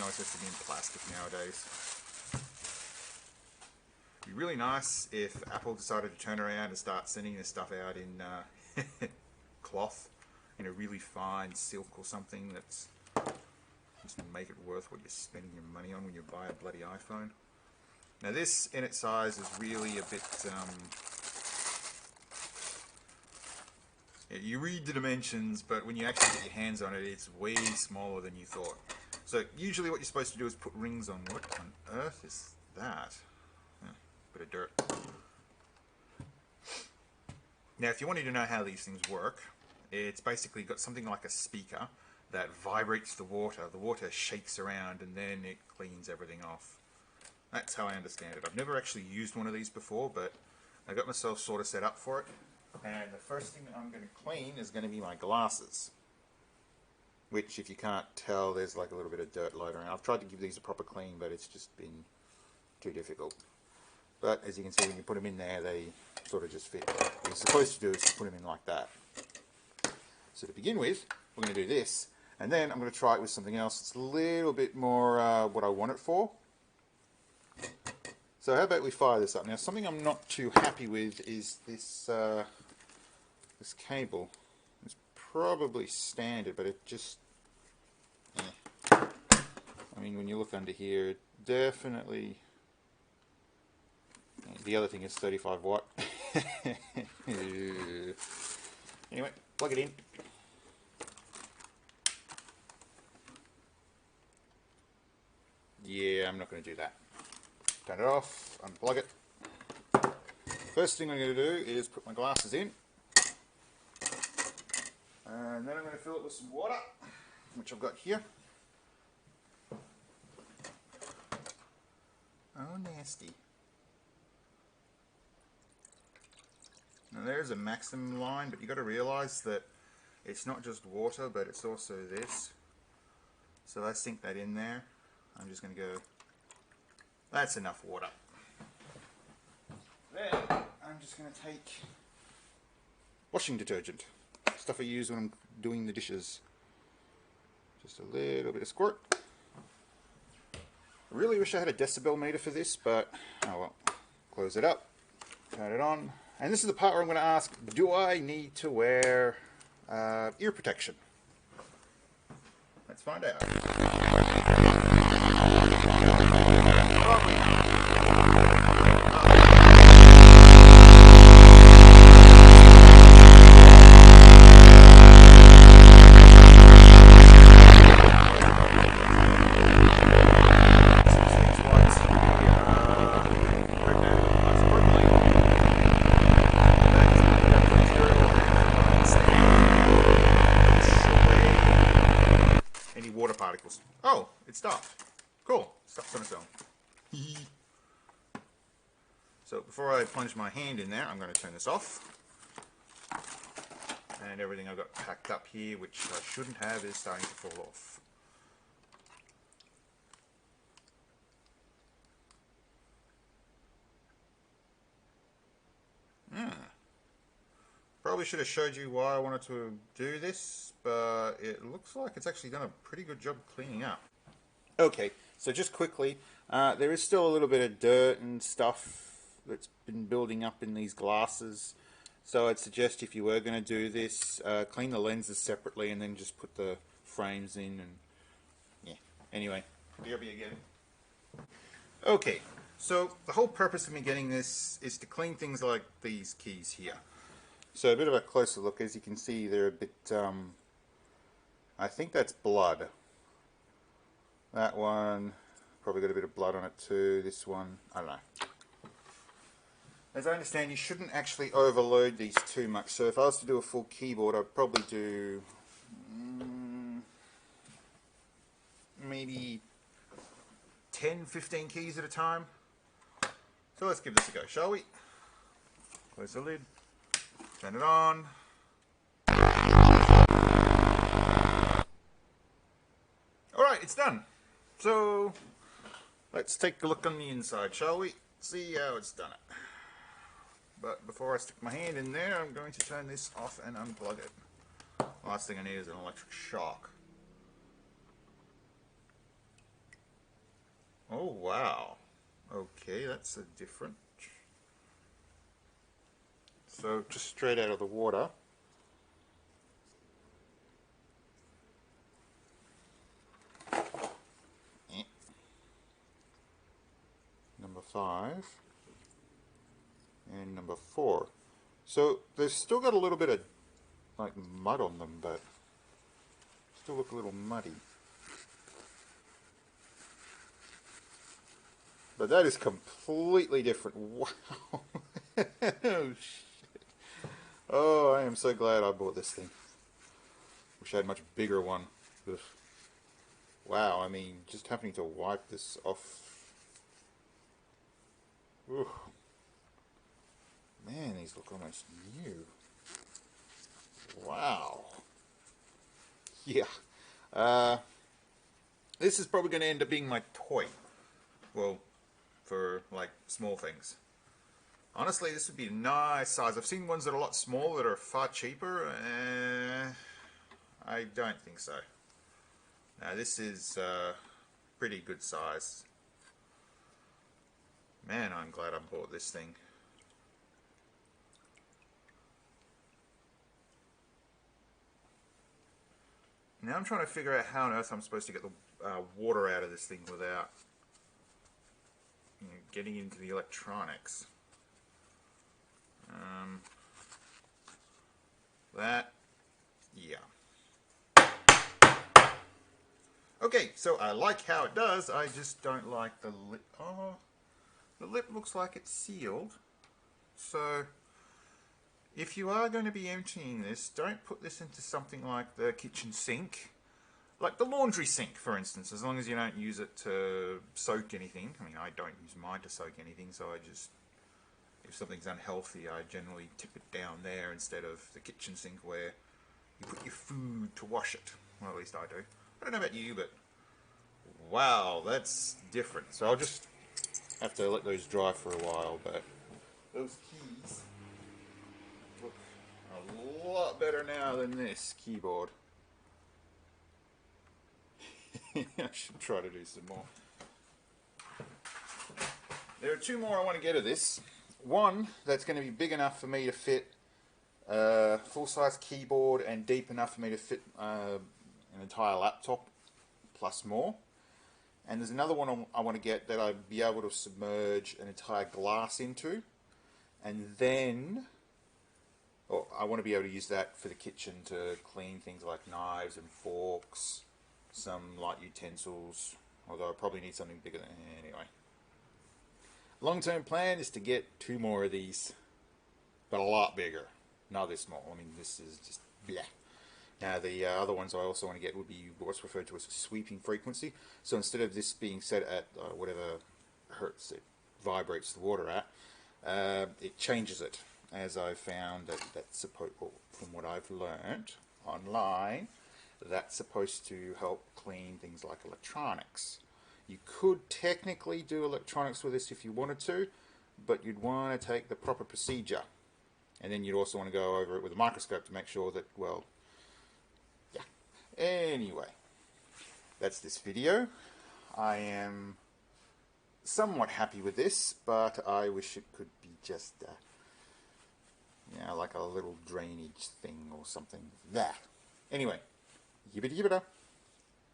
nicer to be in plastic nowadays. It'd be really nice if Apple decided to turn around and start sending this stuff out in cloth, in a really fine silk or something that's just make it worth what you're spending your money on when you buy a bloody iPhone. Now this in its size is really a bit, you read the dimensions, but when you actually get your hands on it, it's way smaller than you thought. So usually what you're supposed to do is put rings on. What on earth is that? Bit of dirt. Now if you wanted to know how these things work, it's basically got something like a speaker that vibrates the water. The water shakes around and then it cleans everything off. That's how I understand it. I've never actually used one of these before, but I got myself sort of set up for it. And the first thing that I'm going to clean is going to be my glasses, which, if you can't tell, there's like a little bit of dirt load around. I've tried to give these a proper clean, but it's just been too difficult. But as you can see, when you put them in there, they sort of just fit. What you're supposed to do is put them in like that. So to begin with, we're going to do this, and then I'm going to try it with something else that's a little bit more what I want it for. So how about we fire this up? Now something I'm not too happy with is this this cable. It's probably standard, but it just, I mean, when you look under here, it definitely, the other thing is 35 watt. Anyway, plug it in. Yeah, I'm not going to do that. Turn it off, unplug it. First thing I'm going to do is put my glasses in, and then I'm going to fill it with some water, which I've got here. Oh, nasty. Now there's a maximum line, but you've got to realise that it's not just water, but it's also this. So I sink that in there. I'm just going to go, that's enough water. Then I'm just going to take washing detergent, stuff I use when I'm doing the dishes. Just a little bit of squirt. I really wish I had a decibel meter for this, but oh well. Close it up, turn it on, and this is the part where I'm going to ask, do I need to wear ear protection? Let's find out. Water particles. Oh, it stopped. Cool. Stops on its own. So before I plunge my hand in there, I'm going to turn this off. And everything I've got packed up here, which I shouldn't have, is starting to fall off. Probably should have showed you why I wanted to do this, but it looks like it's actually done a pretty good job cleaning up. Okay, so just quickly, there is still a little bit of dirt and stuff that's been building up in these glasses. So I'd suggest if you were going to do this, clean the lenses separately and then just put the frames in and yeah. Anyway, BRB again. Okay, so the whole purpose of me getting this is to clean things like these keys here. So a bit of a closer look, as you can see they're a bit, I think that's blood. That one probably got a bit of blood on it too, this one, I don't know. As I understand, you shouldn't actually overload these too much, so if I was to do a full keyboard I'd probably do maybe 10-15 keys at a time. So let's give this a go, shall we? Close the lid. Turn it on. Alright, it's done. So, let's take a look on the inside, shall we? See how it's done it. But before I stick my hand in there, I'm going to turn this off and unplug it. Last thing I need is an electric shock. wow. Okay, that's a different. So just straight out of the water. Number 5 and number 4. So they've still got a little bit of like mud on them, but still look a little muddy. But that is completely different. Wow. Oh shit. Oh, I am so glad I bought this thing. Wish I had a much bigger one. Ugh. Wow, I mean, just happening to wipe this off. Ooh. Man, these look almost new. Wow. Yeah. This is probably going to end up being my toy. Well, for like small things. Honestly, this would be a nice size. I've seen ones that are a lot smaller that are far cheaper. I don't think so. Now this is pretty good size. Man, I'm glad I bought this thing. Now I'm trying to figure out how on earth I'm supposed to get the water out of this thing without getting into the electronics. Yeah. Okay, so I like how it does, I just don't like the lip. Oh, the lip looks like it's sealed. So, if you are going to be emptying this, don't put this into something like the kitchen sink. Like the laundry sink, for instance, as long as you don't use it to soak anything. I mean, I don't use mine to soak anything, so I just, if something's unhealthy, I generally tip it down there instead of the kitchen sink where you put your food to wash it. Well, at least I do. I don't know about you, but wow, that's different. So I'll just have to let those dry for a while, but those keys look a lot better now than this keyboard. I should try to do some more. There are 2 more I want to get of this. One that's going to be big enough for me to fit a full-size keyboard and deep enough for me to fit an entire laptop plus more. And there's another one I want to get that I'd be able to submerge an entire glass into, and then I want to be able to use that for the kitchen to clean things like knives and forks, some light utensils, although I probably need something bigger than anyway. Long-term plan is to get 2 more of these, but a lot bigger, not this small. I mean, this is just, yeah. Now the other ones I also want to get would be what's referred to as a sweeping frequency. So instead of this being set at whatever hertz it vibrates the water at, it changes it, as I've found that that's supposed, well, from what I've learned online, that's supposed to help clean things like electronics. You could technically do electronics with this if you wanted to, but you'd want to take the proper procedure. And then you'd also want to go over it with a microscope to make sure that, well, yeah. Anyway, that's this video. I am somewhat happy with this, but I wish it could be just, like a little drainage thing or something. That. Anyway, yibbida yibbida.